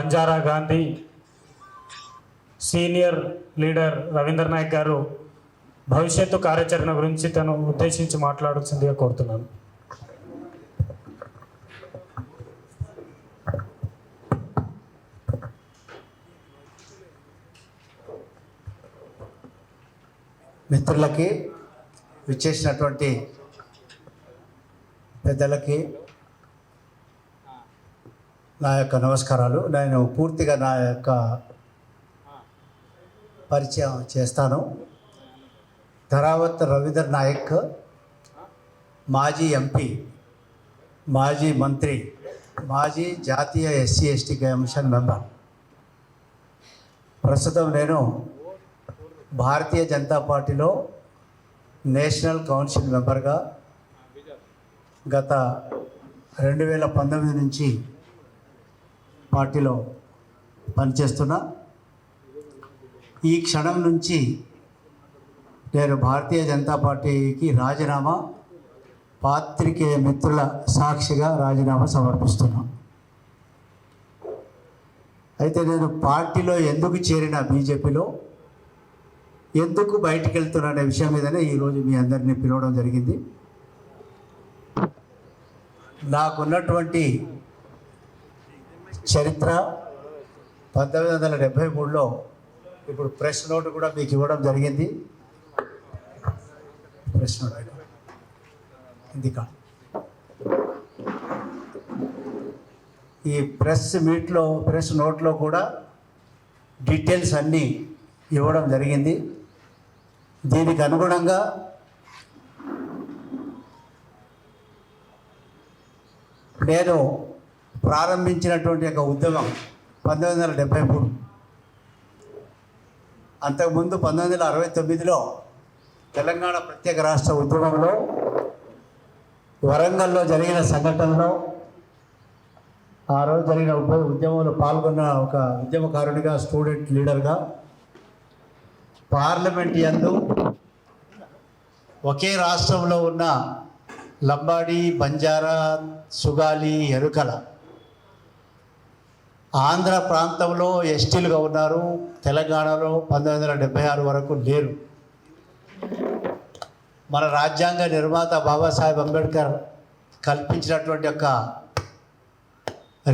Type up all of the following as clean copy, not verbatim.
Banjara Gandhi senior leader Ravindra Naik గారు భవిష్యత్తు కార్యాచరణ గురించి తను ఉద్దేశించి మాట్లాడాల్సిందిగా కోరుతున్నాను. మిత్రులకి, విచ్చేసినటువంటి పెద్దలకి నా యొక్క నమస్కారాలు. నేను పూర్తిగా నా యొక్క పరిచయం చేస్తాను. ధరావత్ రవీంద్ర నాయక్, మాజీ ఎంపీ, మాజీ మంత్రి, మాజీ జాతీయ ఎస్సీ ఎస్టీ కమిషన్ మెంబర్. ప్రస్తుతం నేను భారతీయ జనతా పార్టీలో నేషనల్ కౌన్సిల్ మెంబర్గా గత 2019 నుంచి పార్టీలో పనిచేస్తున్నా. ఈ క్షణం నుంచి నేను భారతీయ జనతా పార్టీకి రాజీనామా, పాత్రికేయ మిత్రుల సాక్షిగా రాజీనామా సమర్పిస్తున్నా. అయితే నేను పార్టీలో ఎందుకు చేరిన, బీజేపీలో ఎందుకు బయటికి వెళ్తున్నా అనే విషయం మీదనే ఈరోజు మీ అందరినీ పిలవడం జరిగింది. నాకున్నటువంటి చరిత్ర 1973లో ఇప్పుడు ప్రెస్ నోట్ కూడా మీకు ఇవ్వడం జరిగింది. ప్రెస్ నోట్ ఇందికా ఈ ప్రెస్ నోట్లో కూడా డీటెయిల్స్ అన్నీ ఇవ్వడం జరిగింది. దీనికి అనుగుణంగా నేను ప్రారంభించినటువంటి ఒక ఉద్యమం 1973. అంతకుముందు 1969లో తెలంగాణ ప్రత్యేక రాష్ట్ర ఉద్యమంలో వరంగల్లో జరిగిన సంఘటనలో ఆ రోజు జరిగిన ఉద్యమంలో పాల్గొన్న ఒక ఉద్యమకారునిగా, స్టూడెంట్ లీడర్గా పార్లమెంట్ యందు ఒకే రాష్ట్రంలో ఉన్న లంబాడి, బంజారా, సుగాలి, ఎరుకల ఆంధ్ర ప్రాంతంలో ఎస్టీలుగా ఉన్నారు. తెలంగాణలో 1976 వరకు లేరు. మన రాజ్యాంగ నిర్మాత బాబాసాహెబ్ అంబేద్కర్ కల్పించినటువంటి యొక్క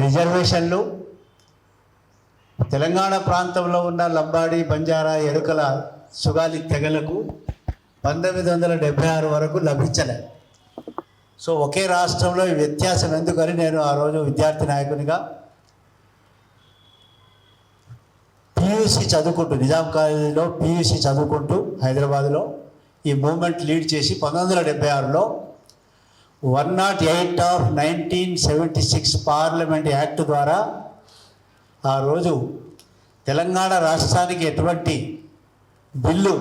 రిజర్వేషన్లు తెలంగాణ ప్రాంతంలో ఉన్న లంబాడి, బంజారా, ఎరుకల, సుగాలి తెగలకు 1976 వరకు లభించలేదు. సో ఒకే రాష్ట్రంలో ఈ వ్యత్యాసం ఎందుకని నేను ఆ రోజు విద్యార్థి నాయకునిగా పీయూసీ చదువుకుంటూ, నిజాం కాలేజీలో పీయూసీ చదువుకుంటూ హైదరాబాద్లో ఈ మూమెంట్ లీడ్ చేసి 1976లో 108 ఆఫ్ 1976 పార్లమెంట్ యాక్ట్ ద్వారా ఆ రోజు తెలంగాణ రాష్ట్రానికి ఎటువంటి బిల్లు,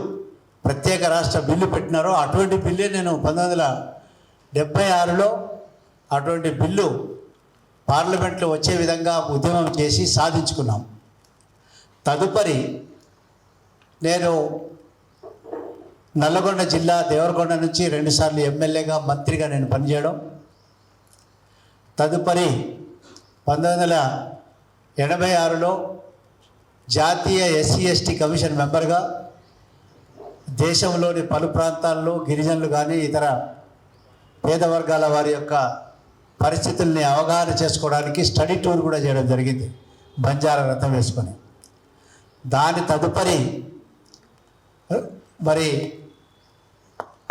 ప్రత్యేక రాష్ట్ర బిల్లు పెట్టినారో అటువంటి బిల్లే నేను 1976లో అటువంటి బిల్లు పార్లమెంట్లో వచ్చే విధంగా ఉద్యమం చేసి సాధించుకున్నాం. తదుపరి నేను నల్లగొండ జిల్లా దేవరకొండ నుంచి 2 సార్లు ఎమ్మెల్యేగా, మంత్రిగా నేను పనిచేయడం. తదుపరి 1986లో జాతీయ ఎస్సీ ఎస్టీ కమిషన్ మెంబర్గా దేశంలోని పలు ప్రాంతాల్లో గిరిజనులు కానీ ఇతర పేద వర్గాల వారి యొక్క పరిస్థితుల్ని అవగాహన చేసుకోవడానికి స్టడీ టూర్ కూడా చేయడం జరిగింది, బంజారా రథం వేసుకొని. దాని తదుపరి మరి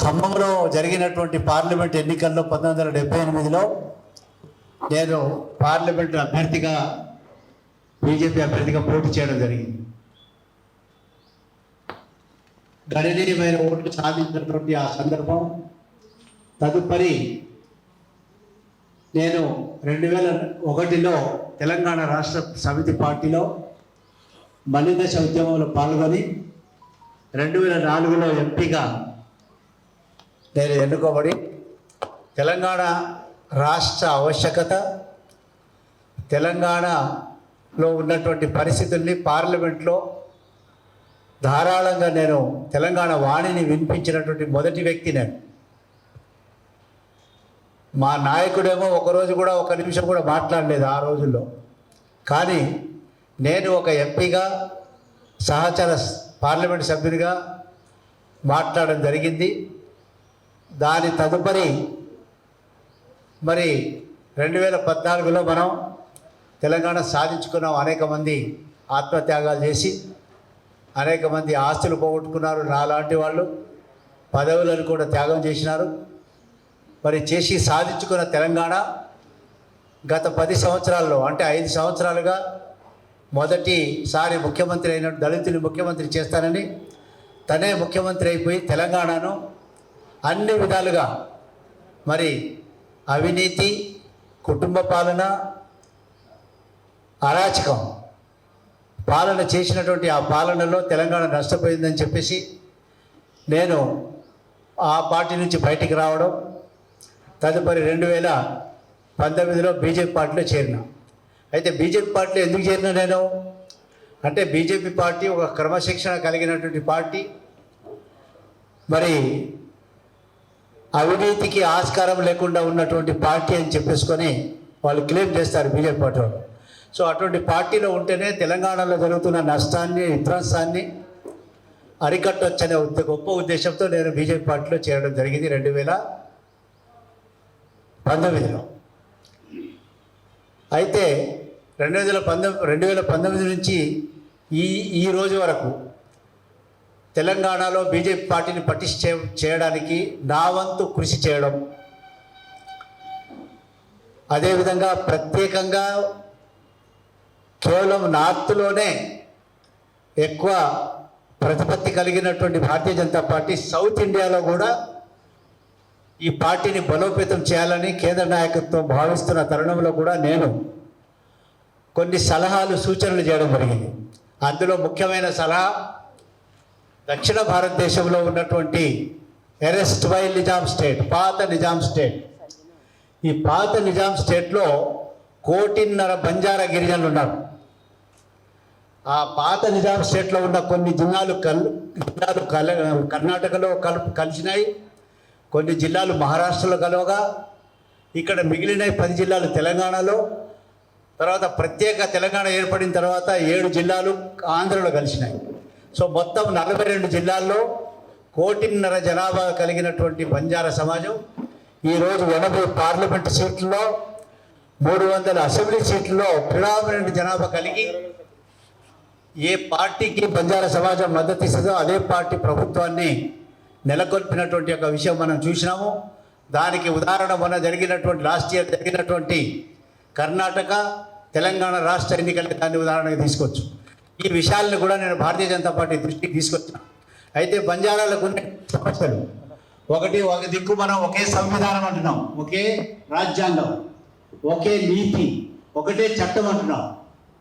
ఖమ్మంలో జరిగినటువంటి పార్లమెంట్ ఎన్నికల్లో 1978లో నేను పార్లమెంటు అభ్యర్థిగా, బీజేపీ అభ్యర్థిగా పోటీ చేయడం జరిగింది. గణనీయమైన ఓట్లు సాధించినటువంటి ఆ సందర్భం. తదుపరి నేను 2001లో తెలంగాణ రాష్ట్ర సమితి పార్టీలో మలిదశ ఉద్యమంలో పాల్గొని 2004లో ఎంపీగా నేను ఎన్నుకోబడి తెలంగాణ రాష్ట్ర ఆవశ్యకత, తెలంగాణలో ఉన్నటువంటి పరిస్థితుల్ని పార్లమెంట్లో ధారాళంగా నేను తెలంగాణ వాణిని వినిపించినటువంటి మొదటి వ్యక్తి నేను. మా నాయకుడేమో ఒకరోజు కూడా, ఒక నిమిషం కూడా మాట్లాడలేదు ఆ రోజుల్లో. కానీ నేను ఒక ఎంపీగా సహచర పార్లమెంట్ సభ్యునిగా మాట్లాడడం జరిగింది. దాని తదుపరి మరి 2014లో మనం తెలంగాణ సాధించుకున్నాం. అనేక మంది ఆత్మత్యాగాలు చేసి అనేక మంది ఆస్తులు పోగొట్టుకున్నారు. నాలాంటి వాళ్ళు పదవులను కూడా త్యాగం చేసినారు. మరి చేసి సాధించుకున్న తెలంగాణ గత 10 సంవత్సరాల్లో అంటే 5 సంవత్సరాలుగా మొదటిసారి ముఖ్యమంత్రి అయిన దళితుని ముఖ్యమంత్రి చేస్తానని తనే ముఖ్యమంత్రి అయిపోయి తెలంగాణను అన్ని విధాలుగా మరి అవినీతి, కుటుంబ పాలన, అరాచకం పాలన చేసినటువంటి ఆ పాలనలో తెలంగాణ నష్టపోయిందని చెప్పేసి నేను ఆ పార్టీ నుంచి బయటికి రావడం, తదుపరి 2019లో బీజేపీ పార్టీలో చేరిన. అయితే బీజేపీ పార్టీలో ఎందుకు చేరినా నేను అంటే బీజేపీ పార్టీ ఒక క్రమశిక్షణ కలిగినటువంటి పార్టీ, మరి అవినీతికి ఆస్కారం లేకుండా ఉన్నటువంటి పార్టీ అని చెప్పేసుకొని వాళ్ళు క్లెయిమ్ చేస్తారు బీజేపీ పార్టీ వాళ్ళు. సో అటువంటి పార్టీలో ఉంటేనే తెలంగాణలో జరుగుతున్న నష్టాన్ని, విధ్వంసాన్ని అరికట్టొచ్చనే గొప్ప ఉద్దేశంతో నేను బీజేపీ పార్టీలో చేరడం జరిగింది 2019లో. అయితే 2019 నుంచి ఈ రోజు వరకు తెలంగాణలో బీజేపీ పార్టీని పటిష్ట చేయడానికి నా వంతు కృషి చేయడం, అదేవిధంగా ప్రత్యేకంగా కేవలం నార్త్లోనే ఎక్కువ ప్రతిపత్తి కలిగినటువంటి భారతీయ జనతా పార్టీ సౌత్ ఇండియాలో కూడా ఈ పార్టీని బలోపేతం చేయాలని కేంద్ర నాయకత్వం భావిస్తున్న తరుణంలో కూడా నేను కొన్ని సలహాలు, సూచనలు చేయడం జరిగింది. అందులో ముఖ్యమైన సలహా దక్షిణ భారతదేశంలో ఉన్నటువంటి ఎరెస్ట్ వైల్ నిజాం స్టేట్, పాత నిజాం స్టేట్, ఈ పాత నిజాం స్టేట్లో 1.5 బంజారా గిరిజనులు ఉన్నారు. ఆ పాత నిజాం స్టేట్లో ఉన్న కొన్ని జిల్లాలు కర్ణాటకలో కలిసినాయి, కొన్ని జిల్లాలు మహారాష్ట్రలో కలవగా ఇక్కడ మిగిలిన 10 జిల్లాలు తెలంగాణలో, తర్వాత ప్రత్యేక తెలంగాణ ఏర్పడిన తర్వాత 7 జిల్లాలు ఆంధ్రలో కలిసినాయి. సో మొత్తం 42 జిల్లాల్లో 1.5 జనాభా కలిగినటువంటి బంజారా సమాజం ఈరోజు 80 పార్లమెంటు సీట్లలో 300 అసెంబ్లీ సీట్లలో ప్రిడామినెంట్ జనాభా కలిగి ఏ పార్టీకి బంజారా సమాజం మద్దతు ఇస్తుందో అదే పార్టీ ప్రభుత్వాన్ని నెలకొల్పినటువంటి ఒక విషయం మనం చూసినాము. దానికి ఉదాహరణ మొన్న జరిగినటువంటి లాస్ట్ ఇయర్ జరిగినటువంటి కర్ణాటక, తెలంగాణ రాష్ట్ర ఎన్నికల దాన్ని ఉదాహరణగా తీసుకోవచ్చు. ఈ విషయాలను కూడా నేను భారతీయ జనతా పార్టీ దృష్టికి తీసుకొచ్చాను. అయితే బంజారాలకు ఉన్న సమస్యలు ఒక దిక్కు మనం ఒకే సంవిధానం అంటున్నాం, ఒకే రాజ్యాంగం, ఒకే నీతి, ఒకటే చట్టం అంటున్నాం.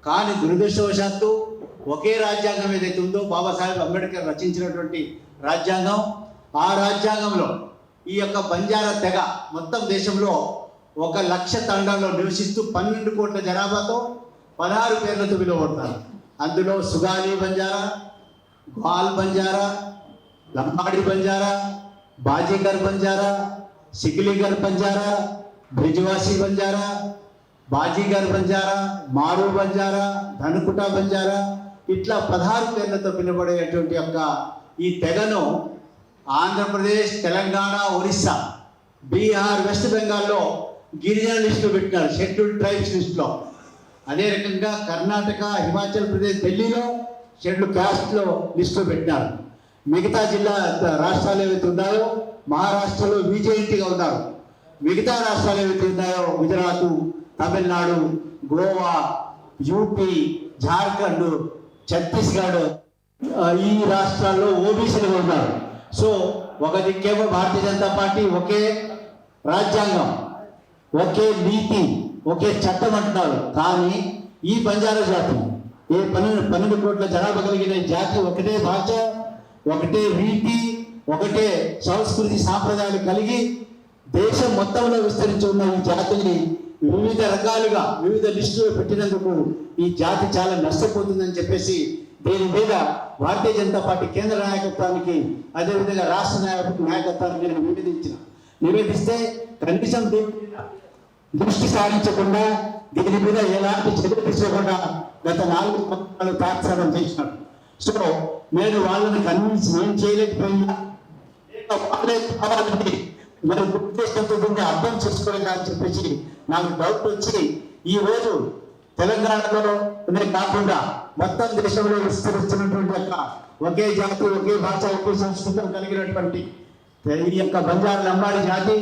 కానీ దురదృష్టవశాత్తు ఒకే రాజ్యాంగం ఏదైతే ఉందో బాబాసాహెబ్ అంబేద్కర్ రచించినటువంటి రాజ్యాంగం, ఆ రాజ్యాంగంలో ఈ యొక్క బంజారా తెగ మొత్తం దేశంలో 1,00,000 తండాల్లో నివసిస్తూ 12 కోట్ల జనాభాతో 16 పేర్లతో పిలువబడతారు. అందులో సుగాలి బంజారా, గ్వాల్ బంజారా, లంబాడి బంజారా, బాజీగర్ బంజారా, సికిలీగర్ బంజారా, బ్రిజ్వాసి బంజారా, బాజీగర్ బంజారా, మారు బంజారా, ధనుకుట బంజారా, ఇట్లా 16 పేర్లతో పిలువబడేటువంటి యొక్క ఈ తెగను ఆంధ్రప్రదేశ్, తెలంగాణ, ఒరిస్సా, బీహార్, వెస్ట్ బెంగాల్లో గిరిజన లిస్టులో పెట్టినారు, షెడ్యూల్డ్ ట్రైబ్స్ లిస్టులో. అదే రకంగా కర్ణాటక, హిమాచల్ ప్రదేశ్, ఢిల్లీలో షెడ్యూల్డ్ క్యాస్ట్లో లిస్టులో పెట్టినారు. మిగతా రాష్ట్రాలు ఏవైతే ఉన్నాయో మహారాష్ట్రలో విజయంతిగా ఉన్నారు. మిగతా రాష్ట్రాలు ఏవైతే ఉన్నాయో గుజరాత్, తమిళనాడు, గోవా, యూపీ, జార్ఖండ్, ఛత్తీస్గఢ్, ఈ రాష్ట్రాల్లో ఓబీసీలుగా ఉన్నారు. సో ఒక దిక్కేమో భారతీయ జనతా పార్టీ ఒకే రాజ్యాంగం, ఒకే నీతి, ఒకే చట్టం అంటున్నారు. కానీ ఈ బంజారా జాతి, ఏ 12 కోట్ల జనాభా కలిగిన జాతి ఒకటే భాష, ఒకటే రీతి, ఒకటే సంస్కృతి, సాంప్రదాయాలు కలిగి దేశం మొత్తంలో విస్తరించి ఉన్న ఈ జాతిని వివిధ రకాలుగా వివిధ లిస్టులో పెట్టినందుకు ఈ జాతి చాలా నష్టపోతుందని చెప్పేసి దీని మీద భారతీయ జనతా పార్టీ కేంద్ర నాయకత్వానికి, అదేవిధంగా రాష్ట్ర నాయకత్వానికి నేను నివేదిస్తే కనీసం దృష్టి సారించకుండా దీని మీద ఎలాంటి చర్య తీసుకోకుండా గత 4 సంవత్సరాలు తాత్సారం చేసినారు. సో నేను వాళ్ళని కన్విన్స్ ఏం చేయలేకపోయినా వాళ్ళే కావాలని మరి ఉద్దేశంతో దీన్ని అర్థం చేసుకోలేదా అని చెప్పేసి నాకు డౌట్ వచ్చి ఈ రోజు తెలంగాణలోనే కాకుండా మొత్తం దేశంలో విస్తరిస్తున్నటువంటి యొక్క ఒకే జాతి, ఒకే భాష, ఒకే సంస్కృతం కలిగినటువంటి ఈ యొక్క బంజారా లంబాడి జాతి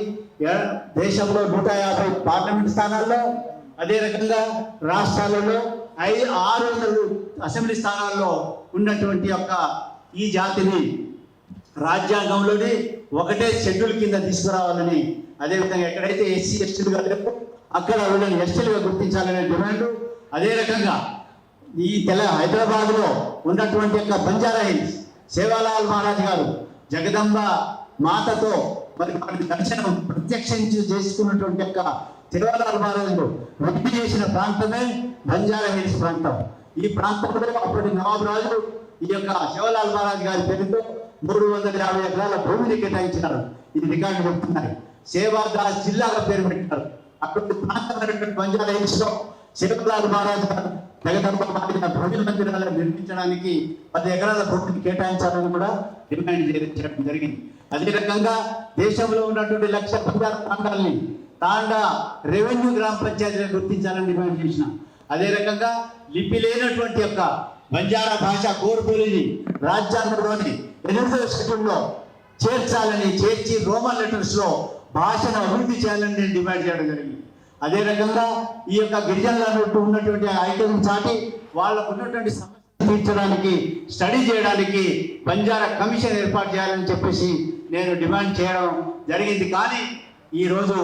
దేశంలో 150 పార్లమెంట్ స్థానాల్లో, అదే రకంగా రాష్ట్రాలలో 600 అసెంబ్లీ స్థానాల్లో ఉన్నటువంటి యొక్క ఈ జాతిని రాజ్యాంగంలోని ఒకటే షెడ్యూల్ కింద తీసుకురావాలని, అదేవిధంగా ఎక్కడైతే ఎస్సీ ఎస్టీలుగా లేవో అక్కడ వీళ్ళని ఎస్టీలుగా గుర్తించాలనే డిమాండ్, అదే రకంగా ఈ హైదరాబాద్లో ఉన్నటువంటి యొక్క బంజారా హిల్స్ సేవాలాల్ మహారాజ్ గారు జగదంబ మాతతో మరి వారి దర్శనం ప్రత్యక్షించి చేసుకున్నటువంటి యొక్క సేవాలాల్ మహారాజు వృద్ధి చేసిన ప్రాంతమే బంజారా హిల్స్ ప్రాంతం. ఈ ప్రాంతంలో అప్పటి నవాబు రాజు ఈ యొక్క సేవాలాల్ మహారాజ్ గారి పేరుతో 350 ఎకరాల భూమిని కేటాయించినారు. ఇది రికార్డు చెప్తున్నాయి. సేవాదాస్ జిల్లాగా పేరు పెట్టినారు. అటువంటి ప్రాంతమైనటువంటి బంజారా హిల్స్ లో సేవాలాల్ మహారాజ్ గారు జగదంబ మాదిరిగా భోజన మందిరాలను నిర్మించడానికి 10 ఎకరాల భూమిని కేటాయించాలని కూడా డిమాండ్ చేయడం జరిగింది. అదే రకంగా దేశంలో ఉన్నటువంటి 1,00,000 బంజారా ప్రాంతాలని తాండా రెవెన్యూ గ్రామ పంచాయతీలను గుర్తించాలని డిమాండ్ చేసిన. అదే రకంగా లిపి లేనటువంటి యొక్క బంజారా భాష గోర్బోలిని రాజ్యాంగంలోని 8వ షెడ్యూల్లో చేర్చి రోమన్ లెటర్స్ లో భాషను అభివృద్ధి చేయాలని నేను డిమాండ్ చేయడం జరిగింది. అదే రకంగా ఈ యొక్క గిరిజనులు ఉన్నటువంటి ఐక్యం చాటి వాళ్ళకు ఉన్నటువంటి సమస్యలు తీర్చడానికి, స్టడీ చేయడానికి బంజారా కమిషన్ ఏర్పాటు చేయాలని చెప్పేసి నేను డిమాండ్ చేయడం జరిగింది. కానీ ఈరోజు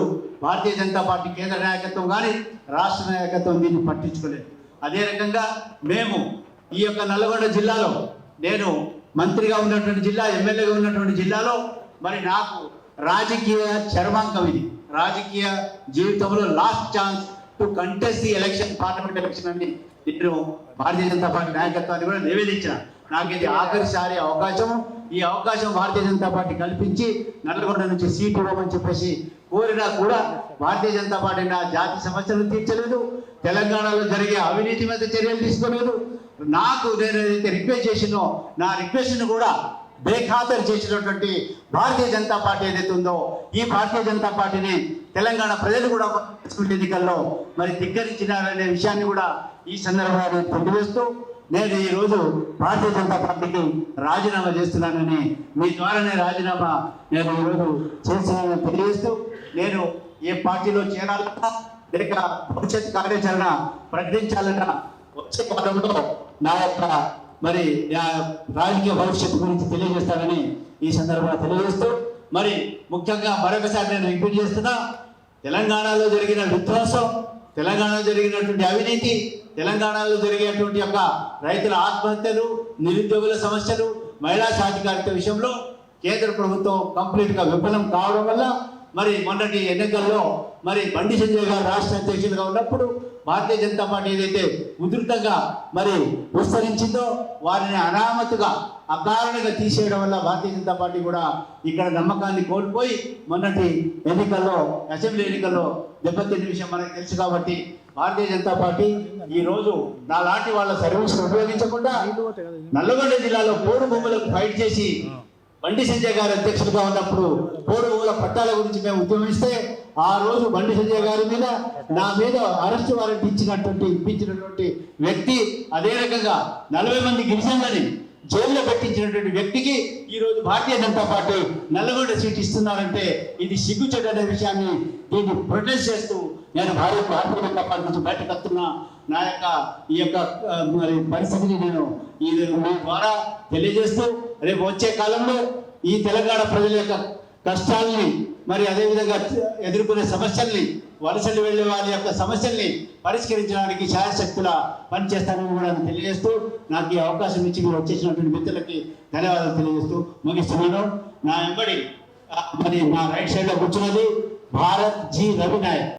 భారతీయ జనతా పార్టీ కేంద్ర నాయకత్వం కానీ రాష్ట్ర నాయకత్వం దీన్ని పట్టించుకోలేదు. అదే రకంగా మేము ఈ యొక్క నల్గొండ జిల్లాలో, నేను మంత్రిగా ఉన్నటువంటి జిల్లా, ఎమ్మెల్యేగా ఉన్నటువంటి జిల్లాలో మరి నాకు రాజకీయ చర్మాంకం, ఇది రాజకీయ జీవితంలో last chance to contest the election, parliament election అని నేను భారతీయ జనతా పార్టీ నాయకత్వాన్ని కూడా నివేదించిన. నాకు ఇది ఆఖరిసారి అవకాశం. ఈ అవకాశం భారతీయ జనతా పార్టీ కల్పించి నల్లగొండ నుంచి సీటు ఇవ్వమని చెప్పేసి కోరినా కూడా భారతీయ జనతా పార్టీ నా జాతి సమస్యలు తీర్చలేదు, తెలంగాణలో జరిగే అవినీతి మీద చర్యలు తీసుకోలేదు. నాకు నేను ఏదైతే రిక్వెస్ట్ చేసినో నా రిక్వెస్ట్ను కూడా బేఖాతరు చేసినటువంటి భారతీయ జనతా పార్టీ ఏదైతే ఉందో, ఈ భారతీయ జనతా పార్టీని తెలంగాణ ప్రజలు కూడా ఎన్నికల్లో మరి ధిక్కరించినారనే విషయాన్ని కూడా ఈ సందర్భంగా తెలియజేస్తూ నేను ఈరోజు భారతీయ జనతా పార్టీకి రాజీనామా చేస్తున్నానని, మీ ద్వారానే రాజీనామా నేను ఈరోజు చేస్తున్నానని తెలియజేస్తూ, నేను ఏ పార్టీలో చేరాలన్నా లేక భవిష్యత్ కార్యాచరణ ప్రకటించాలన్నా వచ్చే కాలంలో నా యొక్క మరి రాజకీయ భవిష్యత్తు గురించి తెలియజేస్తానని ఈ సందర్భంగా తెలియజేస్తూ, మరి ముఖ్యంగా మరొకసారి నేను రిపీట్ చేస్తున్నా, తెలంగాణలో జరిగిన విధ్వంసం, తెలంగాణలో జరిగినటువంటి అవినీతి, తెలంగాణలో జరిగేటువంటి యొక్క రైతుల ఆత్మహత్యలు, నిరుద్యోగుల సమస్యలు, మహిళా సాధికారిత విషయంలో కేంద్ర ప్రభుత్వం కంప్లీట్గా విఫలం కావడం వల్ల మరి మొన్నటి ఎన్నికల్లో మరి బండి సంజయ్ గారు రాష్ట్ర అధ్యక్షులుగా ఉన్నప్పుడు భారతీయ జనతా పార్టీ ఏదైతే ఉధృతంగా మరి విస్తరించిందో వారిని అనామతుగా అకారణంగా తీసేయడం వల్ల భారతీయ జనతా పార్టీ కూడా ఇక్కడ నమ్మకాన్ని కోల్పోయి మొన్నటి ఎన్నికల్లో, అసెంబ్లీ ఎన్నికల్లో దెబ్బతిన్న విషయం మనకు తెలుసు. కాబట్టి భారతీయ జనతా పార్టీ ఈ రోజు నా లాంటి వాళ్ళ సర్వీసులు ఉపయోగించకుండా నల్లగొండ జిల్లాలో పోడు భూములకు ఫైట్ చేసి బండి సంజయ్ గారు అధ్యక్షులుగా ఉన్నప్పుడు పోడు భూముల పట్టాల గురించి మేము ఉద్యమిస్తే ఆ రోజు బండి సంజయ్ గారి మీద, నా మీద అరెస్ట్ వారెంట్ ఇప్పించినటువంటి వ్యక్తి, అదే రకంగా 40 మంది గిరిజనులని జైల్లో పెట్టించినటువంటి వ్యక్తికి ఈరోజు భారతీయ జనతా పార్టీ నల్లగొండ సీట్ ఇస్తున్నారంటే ఇది సిగ్గుచేటు అనే విషయాన్ని దీన్ని ప్రొటెస్ట్ చేస్తూ నేను భారతీయ జనతా పార్టీ నుంచి బయటకు వస్తున్నా. నా యొక్క ఈ యొక్క మరి పరిస్థితిని నేను ఈ మీ ద్వారా తెలియజేస్తూ, రేపు వచ్చే కాలంలో ఈ తెలంగాణ ప్రజల యొక్క కష్టాలని మరి అదేవిధంగా ఎదుర్కొనే సమస్యల్ని, వలసలు వెళ్ళే వారి యొక్క సమస్యల్ని పరిష్కరించడానికి శాయశక్తుల పనిచేస్తానని కూడా తెలియజేస్తూ, నాకు ఈ అవకాశం ఇచ్చి మీరు వచ్చేసినటువంటి మిత్రులకి ధన్యవాదాలు తెలియజేస్తూ ముగిస్తున్నాను. నా వెంబడి మరి నా రైట్ సైడ్లో కూర్చున్నది భారత్ జీ రవి నాయక్.